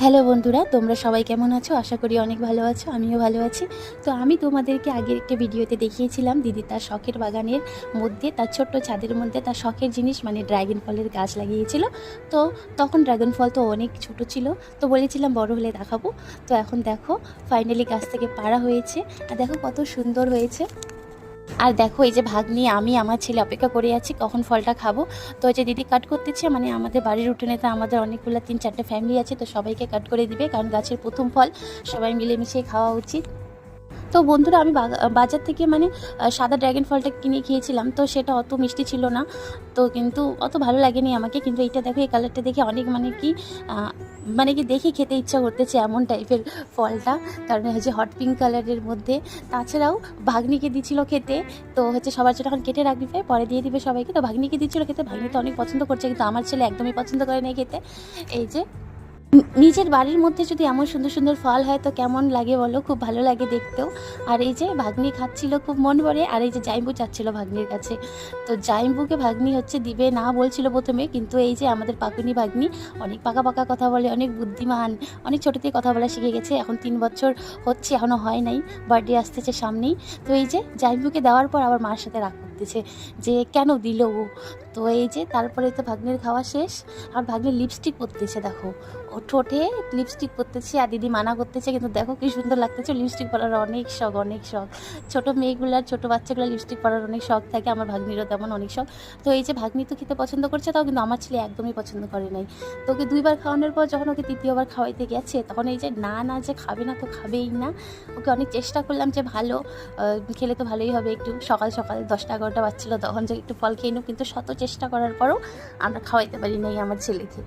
Hello বন্ধুরা, তোমরা সবাই কেমন আছো? আশা করি অনেক ভালো আছো, আমিও ভালো আছি। তো আমি তোমাদেরকে আগের একটা ভিডিওতে দেখিয়েছিলাম দিদি তার শখের বাগানের মধ্যে, তার ছোট্ট ছাদের মধ্যে তার শখের জিনিস মানে ড্রাগন ফলের গাছ লাগিয়েছিল। তো তখন ড্রাগন ফল তো অনেক ছোট ছিল, তো বলেছিলাম বড় হলে দেখাবো। তো এখন দেখো ফাইনালি গাছ থেকে পাড়া হয়েছে, আর দেখো কত সুন্দর হয়েছে। আর দেখো এই যে ভাগ্নি, আমি আমার ছেলে অপেক্ষা করে আছি কখন ফলটা খাবো। তো এই যে দিদি কাট করতেছে, মানে আমাদের বাড়ির উঠোনে তো আমাদের অনেকগুলো 3-4টে ফ্যামিলি আছে, তো সবাইকে কাট করে দিবে, কারণ গাছের প্রথম ফল সবাই মিলেমিশে খাওয়া উচিত। তো বন্ধুরা আমি বাজার থেকে মানে সাদা ড্রাগন ফলটা কিনে খেয়েছিলাম, তো সেটা অত মিষ্টি ছিল না, তো কিন্তু অত ভালো লাগেনি আমাকে। কিন্তু এইটা দেখো, এই কালারটা দেখে অনেক মানে কি দেখে খেতে ইচ্ছা করতেছে এমন টাইপের ফলটা, কারণ হচ্ছে হট পিঙ্ক কালারের মধ্যে। তাছাড়াও ভাগ্নিকে দিচ্ছিল খেতে, তো হচ্ছে সবার জন্য এখন কেটে রাখবে, পরে দিয়ে দিবে সবাইকে। তো ভাগ্নিকে দিচ্ছিল খেতে, ভাগ্নি তো অনেক পছন্দ করছে, কিন্তু আমার ছেলে একদমই পছন্দ করে না খেতে। এই যে নিজের বাড়ির মধ্যে যদি এমন সুন্দর সুন্দর ফল হয় তো কেমন লাগে বলো, খুব ভালো লাগে দেখতেও। আর এই যে ভাগ্নি খাচ্ছিল খুব মন ভরে, আর এই যে জাইম্বু চাচ্ছিল ভাগ্নির কাছে। তো জাইম্বুকে ভাগ্নি হচ্ছে দিবে না বলছিল প্রথমে, কিন্তু এই যে আমাদের পাকুনি ভাগ্নি অনেক পাকা পাকা কথা বলে, অনেক বুদ্ধিমান, অনেক ছোটো থেকে কথা বলা শিখে গেছে। এখন 3 বছর হচ্ছে, এখনও হয় নাই, বার্থডে আসতেছে সামনেই। তো এই যে জাইম্বুকে দেওয়ার পর আবার মার সাথে রাগ করতেছে যে কেন দিল ও। তো এই যে তারপরে তো ভাগ্নির খাওয়া শেষ, আর ভাগ্নির লিপস্টিক পরতেছে, দেখো ও ঠোঁটে লিপস্টিক পরতেছে, আর দিদি মানা করতেছে, কিন্তু দেখো কি সুন্দর লাগতেছে। লিপস্টিক পরার অনেক শখ, অনেক শখ। ছোটো মেয়েগুলার, ছোটো বাচ্চাগুলোর লিপস্টিক পরার অনেক শখ থাকে, আমার ভাগ্নিরও তেমন অনেক শখ। তো এই যে ভাগ্নি তো খেতে পছন্দ করছে, তাও কিন্তু আমার ছেলে একদমই পছন্দ করে নাই। তো ওকে 2বার খাওয়ানোর পর যখন ওকে 3য় বার খাওয়াইতে গেছে, তখন এই যে না যে খাবে না তো খাবেই না। ওকে অনেক চেষ্টা করলাম যে ভালো খেলে তো ভালোই হবে, একটু সকাল সকাল 10টা-11টা বাজছিল তখন যে একটু ফল খেয়ে নিও, কিন্তু শত চেষ্টা করার পরও আমরা খাওয়াইতে পারি নাই আমার ছেলেকে।